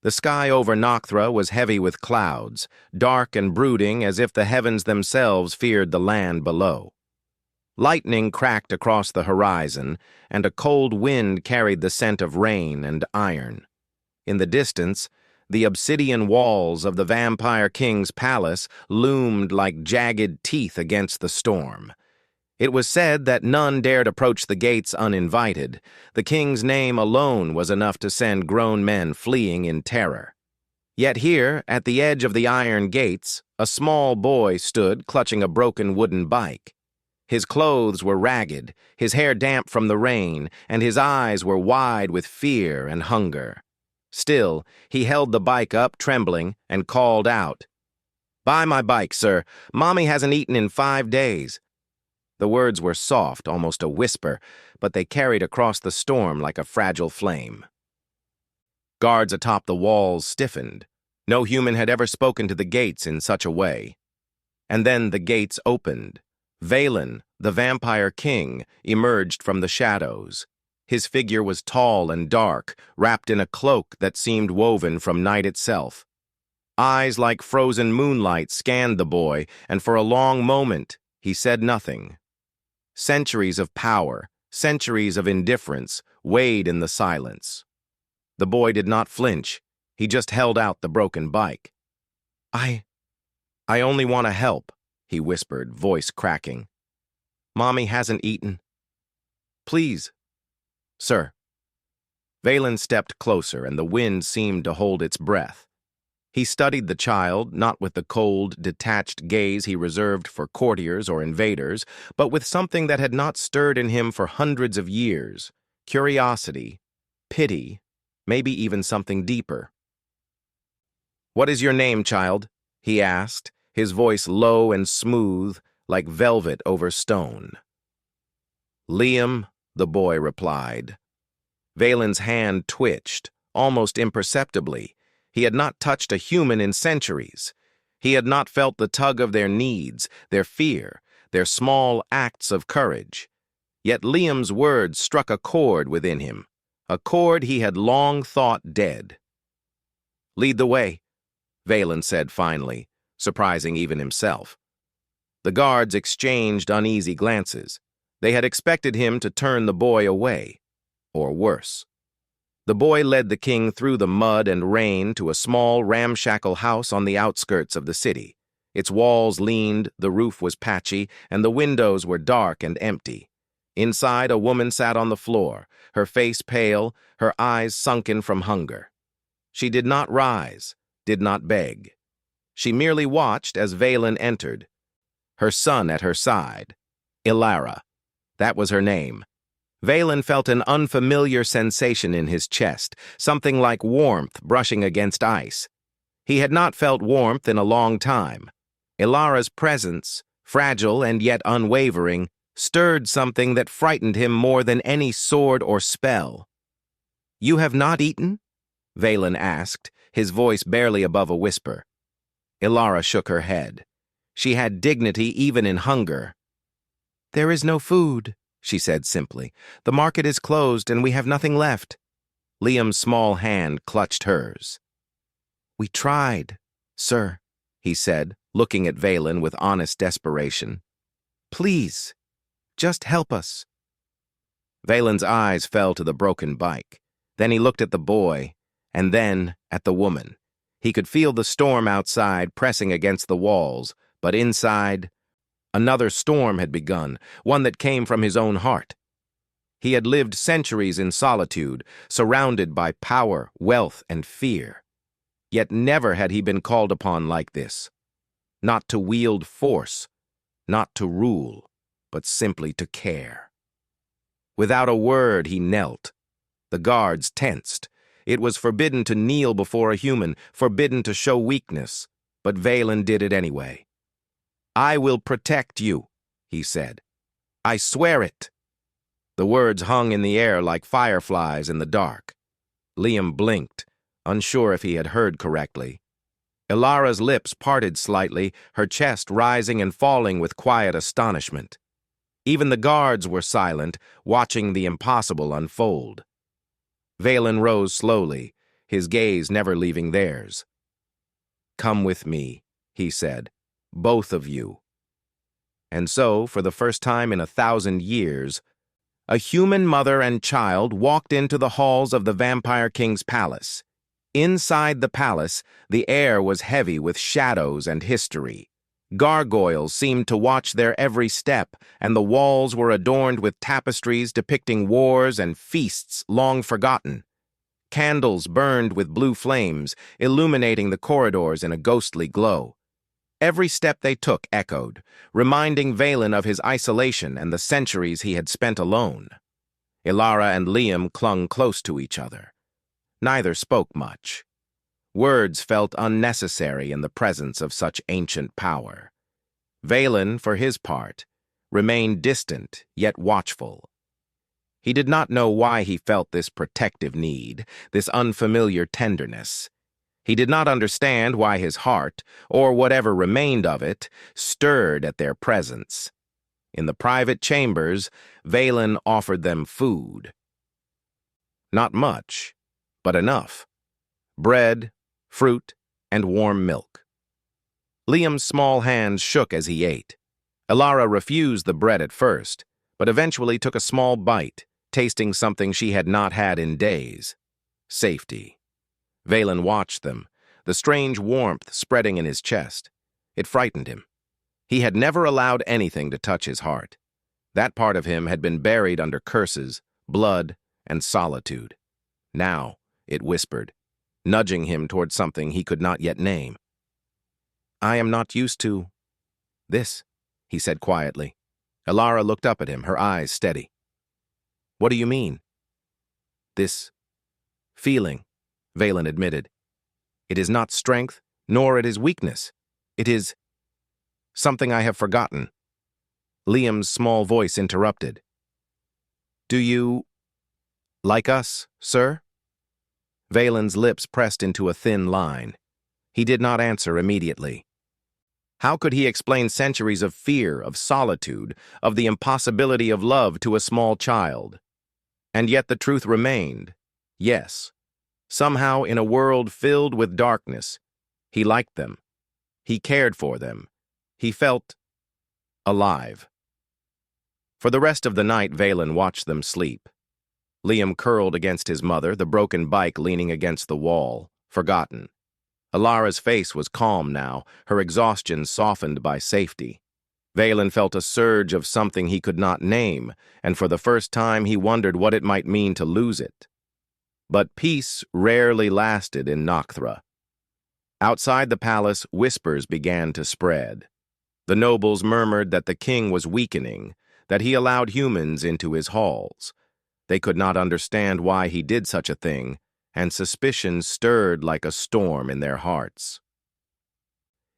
The sky over Nocthra was heavy with clouds, dark and brooding as if the heavens themselves feared the land below. Lightning cracked across the horizon, and a cold wind carried the scent of rain and iron. In the distance, the obsidian walls of the Vampire King's palace loomed like jagged teeth against the storm. It was said that none dared approach the gates uninvited. The king's name alone was enough to send grown men fleeing in terror. Yet here, at the edge of the iron gates, a small boy stood clutching a broken wooden bike. His clothes were ragged, his hair damp from the rain, and his eyes were wide with fear and hunger. Still, he held the bike up, trembling, and called out, "Buy my bike, sir. Mommy hasn't eaten in 5 days." The words were soft, almost a whisper, but they carried across the storm like a fragile flame. Guards atop the walls stiffened. No human had ever spoken to the gates in such a way. And then the gates opened. Valen, the Vampire King, emerged from the shadows. His figure was tall and dark, wrapped in a cloak that seemed woven from night itself. Eyes like frozen moonlight scanned the boy, and for a long moment he said nothing. Centuries of power, centuries of indifference, weighed in the silence. The boy did not flinch. He just held out the broken bike. I only want to help," he whispered, voice cracking. "Mommy hasn't eaten. Please, sir." Valen stepped closer, and the wind seemed to hold its breath. He studied the child, not with the cold, detached gaze he reserved for courtiers or invaders, but with something that had not stirred in him for hundreds of years: curiosity, pity, maybe even something deeper. "What is your name, child?" he asked, his voice low and smooth, like velvet over stone. "Liam," the boy replied. Valen's hand twitched, almost imperceptibly. He had not touched a human in centuries. He had not felt the tug of their needs, their fear, their small acts of courage. Yet Liam's words struck a chord within him, a chord he had long thought dead. "Lead the way," Valen said finally, surprising even himself. The guards exchanged uneasy glances. They had expected him to turn the boy away, or worse. The boy led the king through the mud and rain to a small, ramshackle house on the outskirts of the city. Its walls leaned, the roof was patchy, and the windows were dark and empty. Inside, a woman sat on the floor, her face pale, her eyes sunken from hunger. She did not rise, did not beg. She merely watched as Valen entered. Her son at her side. Ilara. That was her name. Valen felt an unfamiliar sensation in his chest, something like warmth brushing against ice. He had not felt warmth in a long time. Ilara's presence, fragile and yet unwavering, stirred something that frightened him more than any sword or spell. "You have not eaten?" Valen asked, his voice barely above a whisper. Ilara shook her head. She had dignity even in hunger. "There is no food," she said simply. "The market is closed and we have nothing left." Liam's small hand clutched hers. "We tried, sir," he said, looking at Valen with honest desperation. "Please, just help us." Valen's eyes fell to the broken bike. Then he looked at the boy, and then at the woman. He could feel the storm outside pressing against the walls, but inside, another storm had begun, one that came from his own heart. He had lived centuries in solitude, surrounded by power, wealth, and fear. Yet never had he been called upon like this. Not to wield force, not to rule, but simply to care. Without a word, he knelt. The guards tensed. It was forbidden to kneel before a human, forbidden to show weakness, but Valen did it anyway. "I will protect you," he said. "I swear it." The words hung in the air like fireflies in the dark. Liam blinked, unsure if he had heard correctly. Ilara's lips parted slightly, her chest rising and falling with quiet astonishment. Even the guards were silent, watching the impossible unfold. Valen rose slowly, his gaze never leaving theirs. "Come with me," he said, "both of you." And so, for the first time in 1,000 years, a human mother and child walked into the halls of the Vampire King's palace. Inside the palace, the air was heavy with shadows and history. Gargoyles seemed to watch their every step, and the walls were adorned with tapestries depicting wars and feasts long forgotten. Candles burned with blue flames, illuminating the corridors in a ghostly glow. Every step they took echoed, reminding Valen of his isolation and the centuries he had spent alone. Ilara and Liam clung close to each other. Neither spoke much. Words felt unnecessary in the presence of such ancient power. Valen, for his part, remained distant yet watchful. He did not know why he felt this protective need, this unfamiliar tenderness. He did not understand why his heart, or whatever remained of it, stirred at their presence. In the private chambers, Valen offered them food. Not much, but enough. Bread, fruit, and warm milk. Liam's small hands shook as he ate. Ilara refused the bread at first, but eventually took a small bite, tasting something she had not had in days. Safety. Valen watched them, the strange warmth spreading in his chest. It frightened him. He had never allowed anything to touch his heart. That part of him had been buried under curses, blood, and solitude. Now it whispered, nudging him toward something he could not yet name. "I am not used to this," he said quietly. Ilara looked up at him, her eyes steady. "What do you mean?" "This feeling," Valen admitted. "It is not strength, nor it is weakness. It is something I have forgotten." Liam's small voice interrupted. "Do you like us, sir?" Valen's lips pressed into a thin line. He did not answer immediately. How could he explain centuries of fear, of solitude, of the impossibility of love to a small child? And yet the truth remained. Yes. Somehow, in a world filled with darkness, he liked them. He cared for them. He felt alive. For the rest of the night, Valen watched them sleep. Liam curled against his mother, the broken bike leaning against the wall, forgotten. Ilara's face was calm now, her exhaustion softened by safety. Valen felt a surge of something he could not name, and for the first time he wondered what it might mean to lose it. But peace rarely lasted in Nocthra. Outside the palace, whispers began to spread. The nobles murmured that the king was weakening, that he allowed humans into his halls. They could not understand why he did such a thing, and suspicion stirred like a storm in their hearts.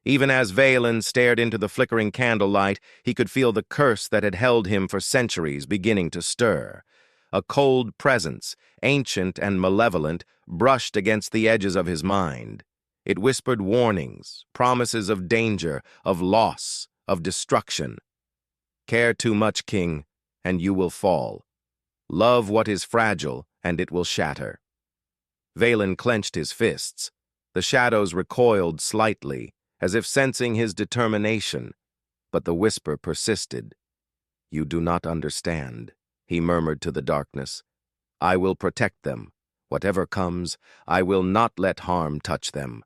Even as Valen stared into the flickering candlelight, he could feel the curse that had held him for centuries beginning to stir. A cold presence, ancient and malevolent, brushed against the edges of his mind. It whispered warnings, promises of danger, of loss, of destruction. Care too much, king, and you will fall. Love what is fragile, and it will shatter. Valen clenched his fists. The shadows recoiled slightly, as if sensing his determination, but the whisper persisted. "You do not understand," he murmured to the darkness. "I will protect them. Whatever comes, I will not let harm touch them."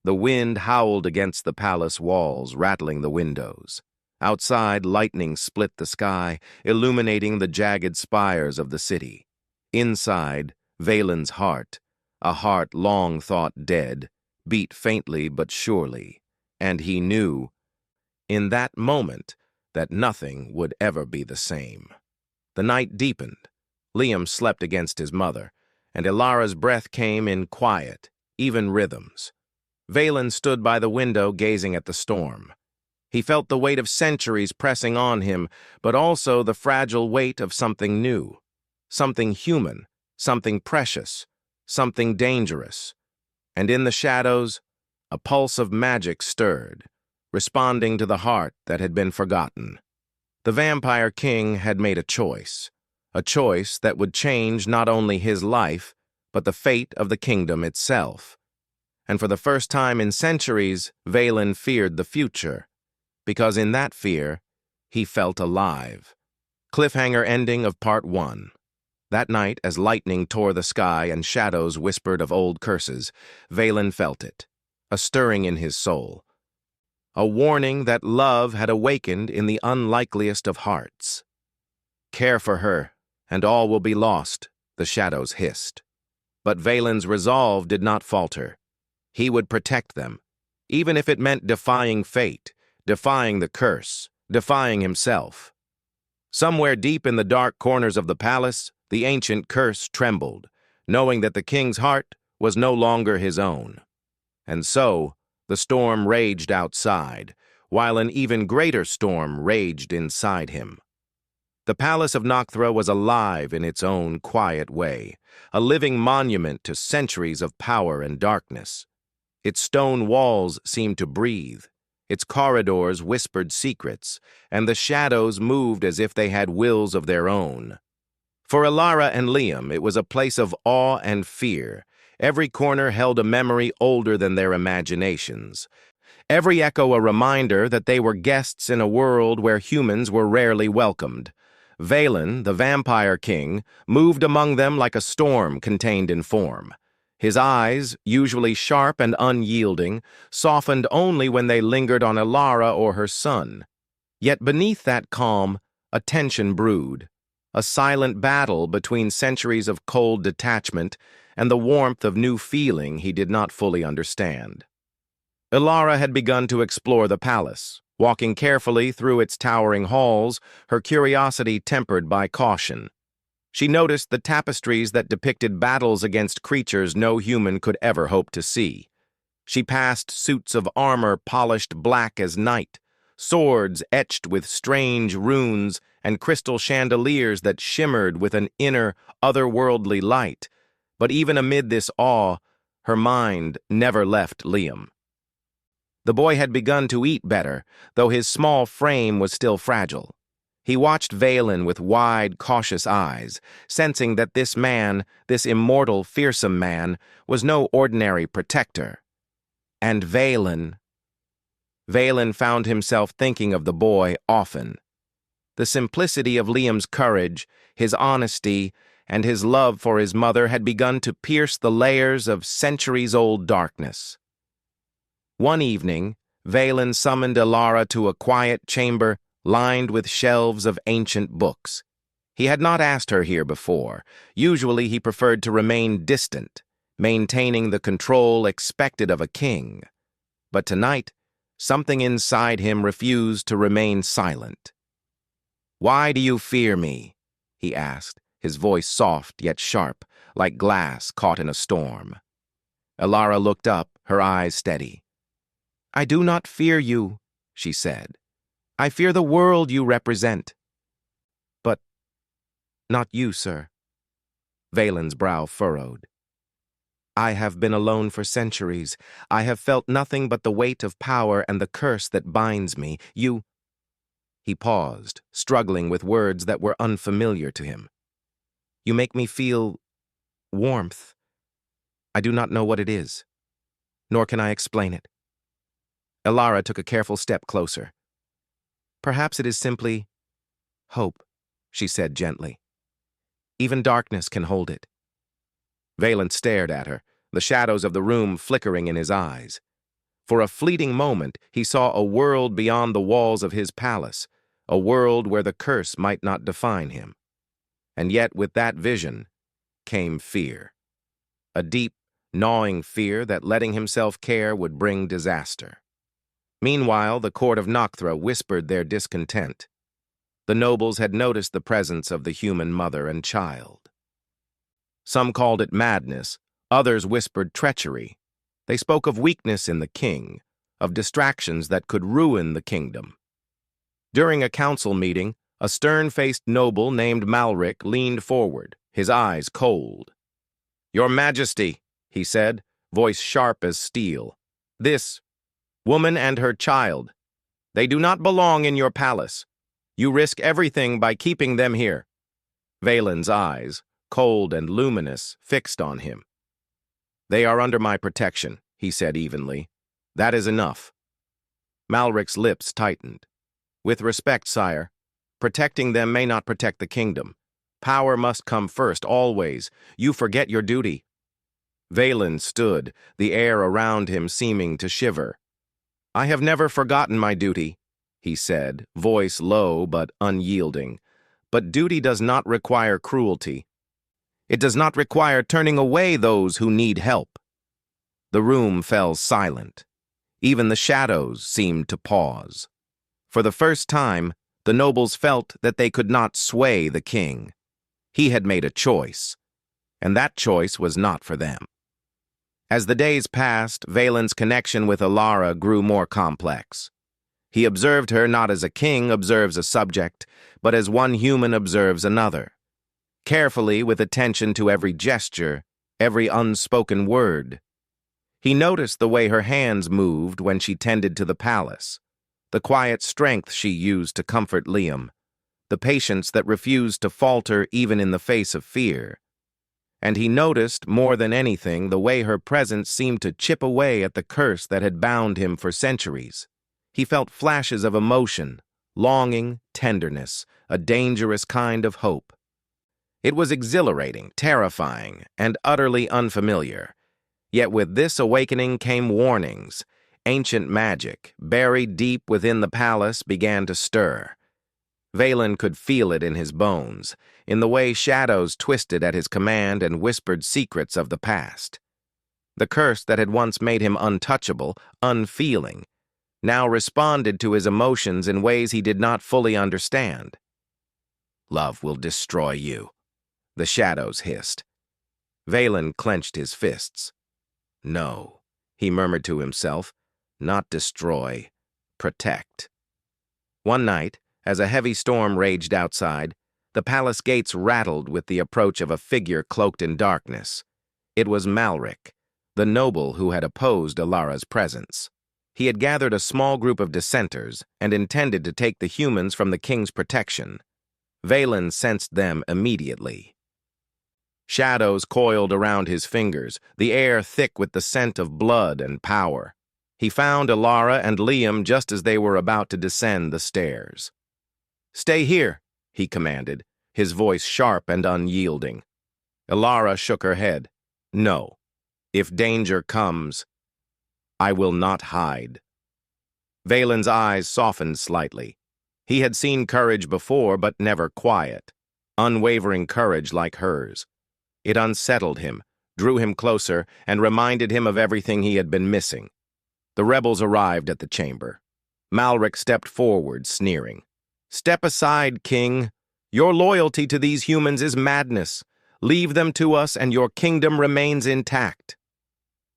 The wind howled against the palace walls, rattling the windows. Outside, lightning split the sky, illuminating the jagged spires of the city. Inside, Valen's heart, a heart long thought dead, beat faintly but surely, and he knew, in that moment, that nothing would ever be the same. The night deepened. Liam slept against his mother, and Ilara's breath came in quiet, even rhythms. Valen stood by the window gazing at the storm. He felt the weight of centuries pressing on him, but also the fragile weight of something new, something human, something precious, something dangerous. And in the shadows, a pulse of magic stirred, responding to the heart that had been forgotten. The Vampire King had made a choice that would change not only his life, but the fate of the kingdom itself. And for the first time in centuries, Valen feared the future, because in that fear, he felt alive. Cliffhanger ending of Part 1. That night, as lightning tore the sky and shadows whispered of old curses, Valen felt it, a stirring in his soul. A warning that love had awakened in the unlikeliest of hearts. Care for her, and all will be lost, the shadows hissed. But Valen's resolve did not falter. He would protect them, even if it meant defying fate, defying the curse, defying himself. Somewhere deep in the dark corners of the palace, the ancient curse trembled, knowing that the king's heart was no longer his own. And so, the storm raged outside, while an even greater storm raged inside him. The palace of Nocthra was alive in its own quiet way, a living monument to centuries of power and darkness. Its stone walls seemed to breathe, its corridors whispered secrets, and the shadows moved as if they had wills of their own. For Alara and Liam, it was a place of awe and fear. Every corner held a memory older than their imaginations. Every echo a reminder that they were guests in a world where humans were rarely welcomed. Valen, the vampire king, moved among them like a storm contained in form. His eyes, usually sharp and unyielding, softened only when they lingered on Alara or her son. Yet beneath that calm, a tension brewed, a silent battle between centuries of cold detachment and the warmth of new feeling he did not fully understand. Alara had begun to explore the palace, walking carefully through its towering halls, her curiosity tempered by caution. She noticed the tapestries that depicted battles against creatures no human could ever hope to see. She passed suits of armor polished black as night, swords etched with strange runes, and crystal chandeliers that shimmered with an inner, otherworldly light. But even amid this awe, her mind never left Liam. The boy had begun to eat better, though his small frame was still fragile. He watched Valen with wide, cautious eyes, sensing that this man, this immortal, fearsome man, was no ordinary protector. And Valen found himself thinking of the boy often. The simplicity of Liam's courage, his honesty, and his love for his mother had begun to pierce the layers of centuries-old darkness. One evening, Valen summoned Alara to a quiet chamber lined with shelves of ancient books. He had not asked her here before. Usually he preferred to remain distant, maintaining the control expected of a king. But tonight, something inside him refused to remain silent. "Why do you fear me?" he asked, his voice soft yet sharp, like glass caught in a storm. Alara looked up, her eyes steady. "I do not fear you," she said. "I fear the world you represent." "But not you, sir." Valen's brow furrowed. "I have been alone for centuries. I have felt nothing but the weight of power and the curse that binds me. You—" He paused, struggling with words that were unfamiliar to him. "You make me feel warmth. I do not know what it is, nor can I explain it." Alara took a careful step closer. "Perhaps it is simply hope," she said gently. "Even darkness can hold it." Valen stared at her, the shadows of the room flickering in his eyes. For a fleeting moment, he saw a world beyond the walls of his palace, a world where the curse might not define him. And yet, with that vision, came fear. A deep, gnawing fear that letting himself care would bring disaster. Meanwhile, the court of Nocthra whispered their discontent. The nobles had noticed the presence of the human mother and child. Some called it madness, others whispered treachery. They spoke of weakness in the king, of distractions that could ruin the kingdom. During a council meeting, a stern-faced noble named Malric leaned forward, his eyes cold. "Your Majesty," he said, voice sharp as steel, "this woman and her child, they do not belong in your palace. You risk everything by keeping them here." Valen's eyes, cold and luminous, fixed on him. "They are under my protection," he said evenly. "That is enough." Malric's lips tightened. "With respect, sire, protecting them may not protect the kingdom. Power must come first, always. You forget your duty." Valen stood, the air around him seeming to shiver. "I have never forgotten my duty," he said, voice low but unyielding. "But duty does not require cruelty. It does not require turning away those who need help." The room fell silent. Even the shadows seemed to pause. For the first time, the nobles felt that they could not sway the king. He had made a choice, and that choice was not for them. As the days passed, Valen's connection with Alara grew more complex. He observed her not as a king observes a subject, but as one human observes another. Carefully, with attention to every gesture, every unspoken word. He noticed the way her hands moved when she tended to the palace, the quiet strength she used to comfort Liam, the patience that refused to falter even in the face of fear. And he noticed, more than anything, the way her presence seemed to chip away at the curse that had bound him for centuries. He felt flashes of emotion, longing, tenderness, a dangerous kind of hope. It was exhilarating, terrifying, and utterly unfamiliar. Yet with this awakening came warnings. Ancient magic, buried deep within the palace, began to stir. Valen could feel it in his bones, in the way shadows twisted at his command and whispered secrets of the past. The curse that had once made him untouchable, unfeeling, now responded to his emotions in ways he did not fully understand. "Love will destroy you," the shadows hissed. Valen clenched his fists. "No," he murmured to himself, "not destroy, protect." One night, as a heavy storm raged outside, the palace gates rattled with the approach of a figure cloaked in darkness. It was Malric, the noble who had opposed Alara's presence. He had gathered a small group of dissenters and intended to take the humans from the king's protection. Valen sensed them immediately. Shadows coiled around his fingers, the air thick with the scent of blood and power. He found Alara and Liam just as they were about to descend the stairs. "Stay here," he commanded, his voice sharp and unyielding. Alara shook her head. "No. If danger comes, I will not hide." Valen's eyes softened slightly. He had seen courage before, but never quiet. Unwavering courage like hers. It unsettled him, drew him closer, and reminded him of everything he had been missing. The rebels arrived at the chamber. Malric stepped forward, sneering. "Step aside, King. Your loyalty to these humans is madness. Leave them to us, and your kingdom remains intact."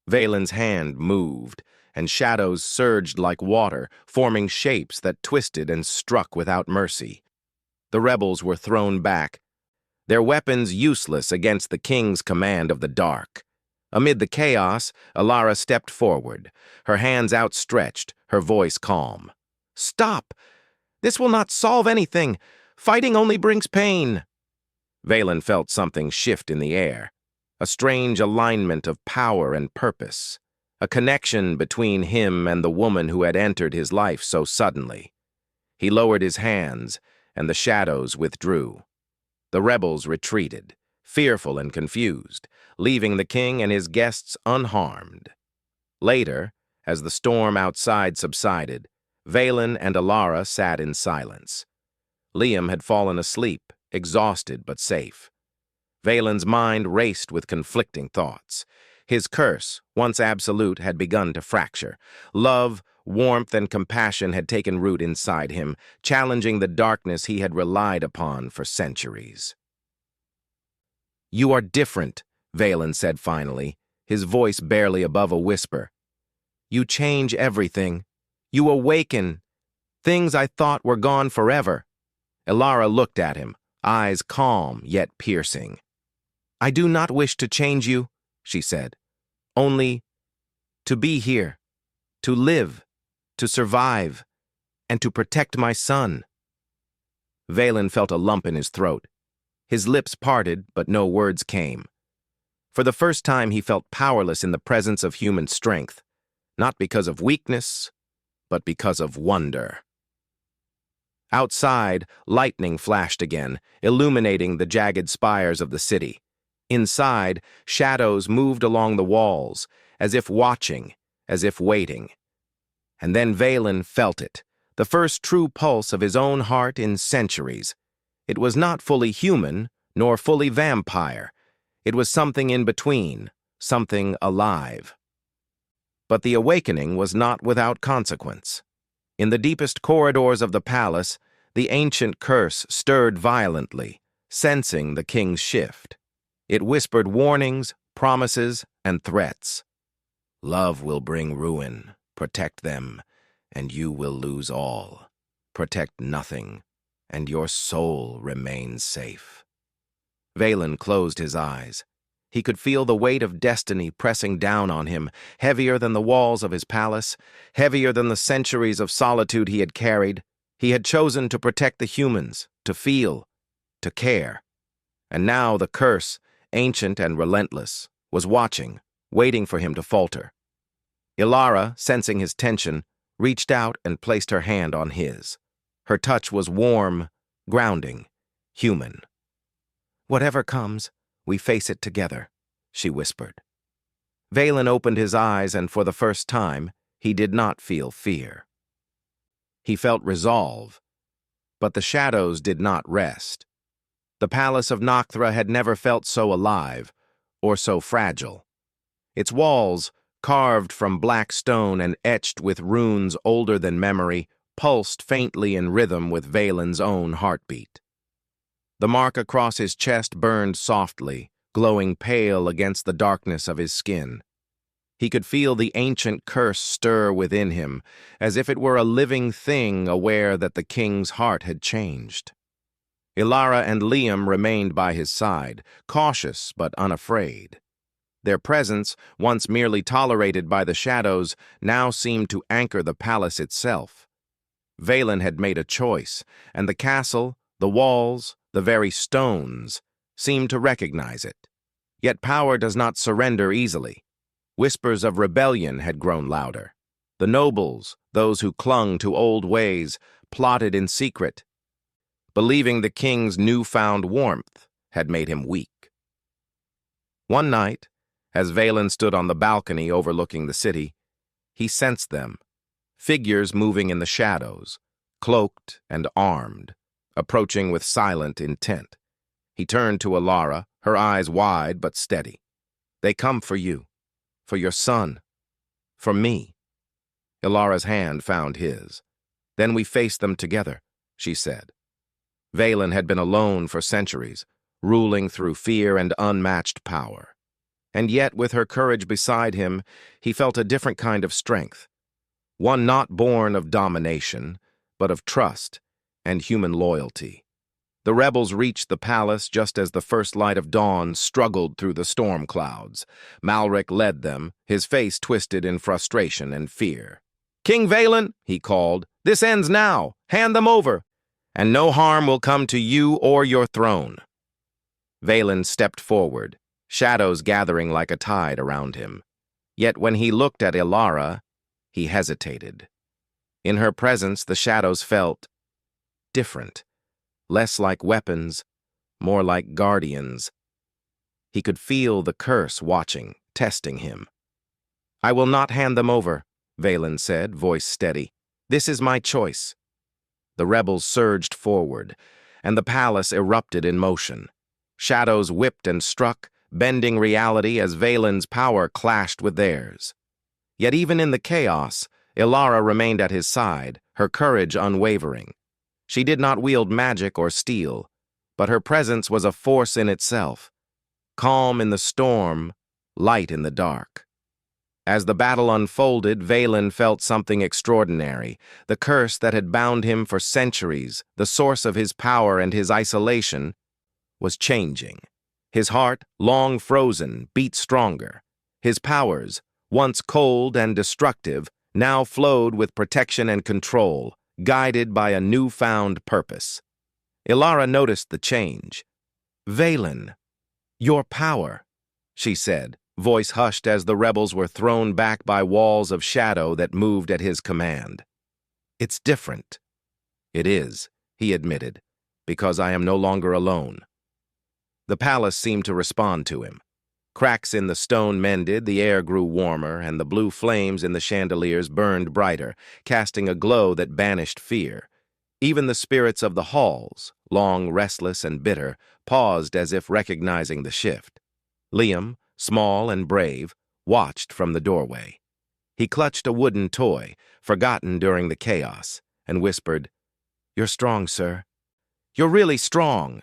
Valen's hand moved, and shadows surged like water, forming shapes that twisted and struck without mercy. The rebels were thrown back, their weapons useless against the king's command of the dark. Amid the chaos, Alara stepped forward, her hands outstretched, her voice calm. "Stop! This will not solve anything. Fighting only brings pain." Valen felt something shift in the air, a strange alignment of power and purpose, a connection between him and the woman who had entered his life so suddenly. He lowered his hands, and the shadows withdrew. The rebels retreated, fearful and confused, leaving the king and his guests unharmed. Later, as the storm outside subsided, Valen and Alara sat in silence. Liam had fallen asleep, exhausted but safe. Valen's mind raced with conflicting thoughts. His curse, once absolute, had begun to fracture. Love, warmth, and compassion had taken root inside him, challenging the darkness he had relied upon for centuries. "You are different," Valen said finally, his voice barely above a whisper. "You change everything. You awaken. Things I thought were gone forever." Alara looked at him, eyes calm yet piercing. "I do not wish to change you," she said. "Only to be here, to live, to survive, and to protect my son." Valen felt a lump in his throat. His lips parted, but no words came. For the first time, he felt powerless in the presence of human strength, not because of weakness, but because of wonder. Outside, lightning flashed again, illuminating the jagged spires of the city. Inside, shadows moved along the walls, as if watching, as if waiting. And then Valen felt it, the first true pulse of his own heart in centuries. It was not fully human, nor fully vampire. It was something in between, something alive. But the awakening was not without consequence. In the deepest corridors of the palace, the ancient curse stirred violently, sensing the king's shift. It whispered warnings, promises, and threats. Love will bring ruin. Protect them, and you will lose all. Protect nothing, and your soul remains safe. Valen closed his eyes. He could feel the weight of destiny pressing down on him, heavier than the walls of his palace, heavier than the centuries of solitude he had carried. He had chosen to protect the humans, to feel, to care. And now the curse, ancient and relentless, was watching, waiting for him to falter. Ilara, sensing his tension, reached out and placed her hand on his. Her touch was warm, grounding, human. "Whatever comes, we face it together," she whispered. Valen opened his eyes, and for the first time, he did not feel fear. He felt resolve, but the shadows did not rest. The palace of Nocthra had never felt so alive, or so fragile. Its walls, carved from black stone and etched with runes older than memory, pulsed faintly in rhythm with Valen's own heartbeat. The mark across his chest burned softly, glowing pale against the darkness of his skin. He could feel the ancient curse stir within him, as if it were a living thing aware that the king's heart had changed. Ilara and Liam remained by his side, cautious but unafraid. Their presence, once merely tolerated by the shadows, now seemed to anchor the palace itself. Valen had made a choice, and the castle, the walls, the very stones, seemed to recognize it. Yet power does not surrender easily. Whispers of rebellion had grown louder. The nobles, those who clung to old ways, plotted in secret, believing the king's newfound warmth had made him weak. One night, as Valen stood on the balcony overlooking the city, he sensed them, figures moving in the shadows, cloaked and armed, approaching with silent intent. He turned to Ilara, her eyes wide but steady. "They come for you, for your son, for me." Ilara's hand found his. "Then we face them together," she said. Valen had been alone for centuries, ruling through fear and unmatched power. And yet, with her courage beside him, he felt a different kind of strength, one not born of domination, but of trust and human loyalty. The rebels reached the palace just as the first light of dawn struggled through the storm clouds. Malric led them, his face twisted in frustration and fear. "King Valen," he called, "this ends now. Hand them over, and no harm will come to you or your throne." Valen stepped forward, shadows gathering like a tide around him. Yet when he looked at Ilara, he hesitated. In her presence, the shadows felt different, less like weapons, more like guardians. He could feel the curse watching, testing him. "I will not hand them over," Valen said, voice steady. "This is my choice." The rebels surged forward, and the palace erupted in motion. Shadows whipped and struck, bending reality as Valen's power clashed with theirs. Yet even in the chaos, Ilara remained at his side, her courage unwavering. She did not wield magic or steel, but her presence was a force in itself, calm in the storm, light in the dark. As the battle unfolded, Valen felt something extraordinary. The curse that had bound him for centuries, the source of his power and his isolation, was changing. His heart, long frozen, beat stronger. His powers, once cold and destructive, now flowed with protection and control, guided by a newfound purpose. Ilara noticed the change. "Valen, your power," she said, voice hushed as the rebels were thrown back by walls of shadow that moved at his command. "It's different." "It is," he admitted, "because I am no longer alone." The palace seemed to respond to him. Cracks in the stone mended, the air grew warmer, and the blue flames in the chandeliers burned brighter, casting a glow that banished fear. Even the spirits of the halls, long restless and bitter, paused as if recognizing the shift. Liam, small and brave, watched from the doorway. He clutched a wooden toy, forgotten during the chaos, and whispered, "You're strong, sir. You're really strong."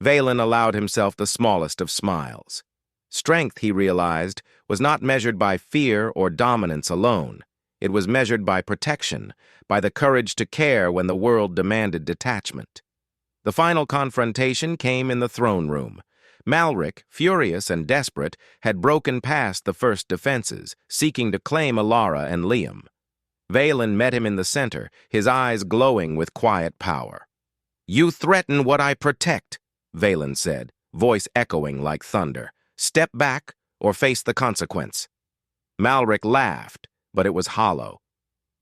Valen allowed himself the smallest of smiles. Strength, he realized, was not measured by fear or dominance alone. It was measured by protection, by the courage to care when the world demanded detachment. The final confrontation came in the throne room. Malric, furious and desperate, had broken past the first defenses, seeking to claim Alara and Liam. Valen met him in the center, his eyes glowing with quiet power. "You threaten what I protect," Valen said, voice echoing like thunder. "Step back or face the consequence." Malric laughed, but it was hollow.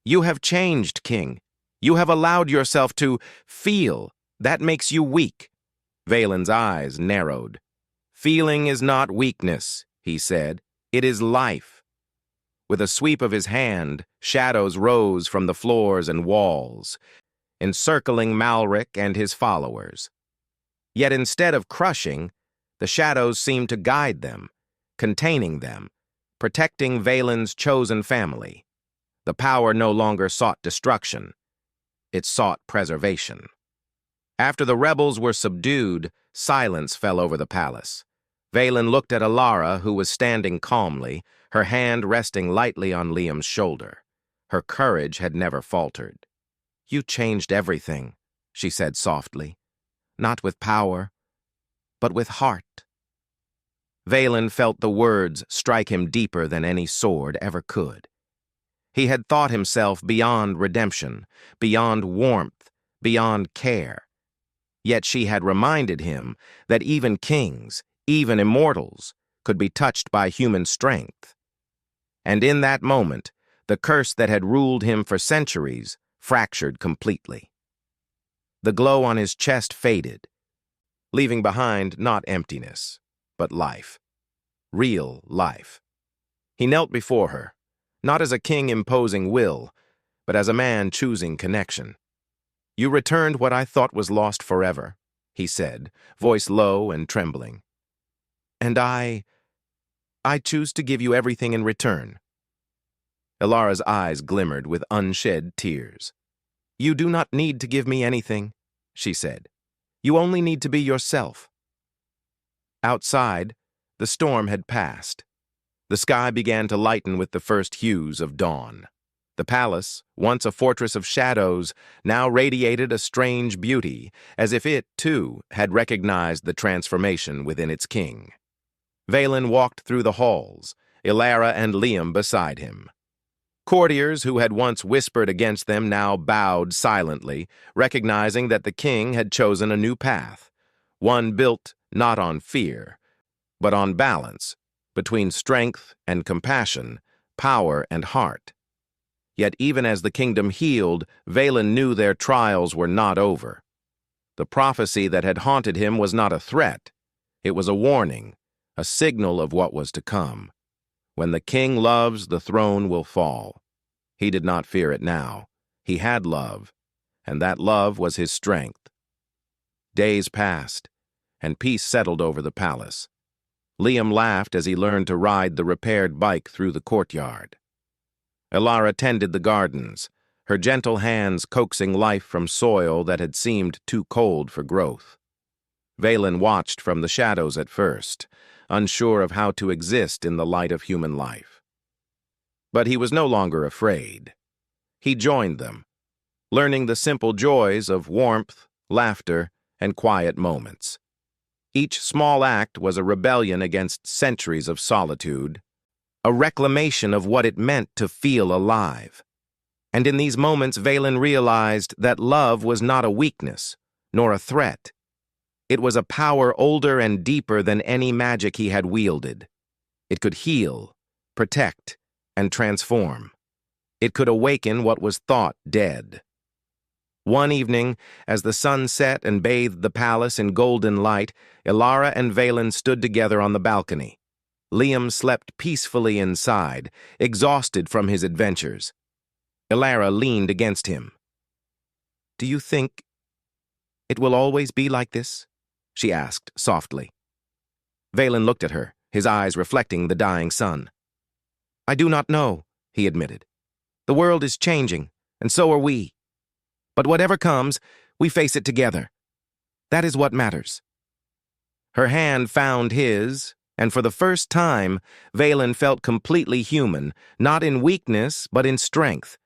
"You have changed, King. You have allowed yourself to feel. That makes you weak." Valen's eyes narrowed. "Feeling is not weakness," he said. "It is life." With a sweep of his hand, shadows rose from the floors and walls, encircling Malric and his followers. Yet instead of crushing, the shadows seemed to guide them, containing them, protecting Valen's chosen family. The power no longer sought destruction. It sought preservation. After the rebels were subdued, silence fell over the palace. Valen looked at Alara, who was standing calmly, her hand resting lightly on Liam's shoulder. Her courage had never faltered. "You changed everything," she said softly. "Not with power, but with heart." Valen felt the words strike him deeper than any sword ever could. He had thought himself beyond redemption, beyond warmth, beyond care. Yet she had reminded him that even kings, even immortals, could be touched by human strength. And in that moment, the curse that had ruled him for centuries fractured completely. The glow on his chest faded, leaving behind not emptiness, but life. Real life. He knelt before her, not as a king imposing will, but as a man choosing connection. "You returned what I thought was lost forever," he said, voice low and trembling. "And I choose to give you everything in return." Alara's eyes glimmered with unshed tears. "You do not need to give me anything," she said. "You only need to be yourself." Outside, the storm had passed. The sky began to lighten with the first hues of dawn. The palace, once a fortress of shadows, now radiated a strange beauty, as if it, too, had recognized the transformation within its king. Valen walked through the halls, Alara and Liam beside him. Courtiers who had once whispered against them now bowed silently, recognizing that the king had chosen a new path, one built not on fear, but on balance between strength and compassion, power and heart. Yet even as the kingdom healed, Valen knew their trials were not over. The prophecy that had haunted him was not a threat. It was a warning, a signal of what was to come. When the king loves, the throne will fall. He did not fear it now. He had love, and that love was his strength. Days passed, and peace settled over the palace. Liam laughed as he learned to ride the repaired bike through the courtyard. Alara tended the gardens, her gentle hands coaxing life from soil that had seemed too cold for growth. Valen watched from the shadows at first, unsure of how to exist in the light of human life. But he was no longer afraid. He joined them, learning the simple joys of warmth, laughter, and quiet moments. Each small act was a rebellion against centuries of solitude, a reclamation of what it meant to feel alive. And in these moments, Valen realized that love was not a weakness, nor a threat. It was a power older and deeper than any magic he had wielded. It could heal, protect, and transform. It could awaken what was thought dead. One evening, as the sun set and bathed the palace in golden light, Ilara and Valen stood together on the balcony. Liam slept peacefully inside, exhausted from his adventures. Ilara leaned against him. "Do you think it will always be like this?" she asked softly. Valen looked at her, his eyes reflecting the dying sun. "I do not know," he admitted. "The world is changing, and so are we. But whatever comes, we face it together. That is what matters." Her hand found his, and for the first time, Valen felt completely human, not in weakness, but in strength.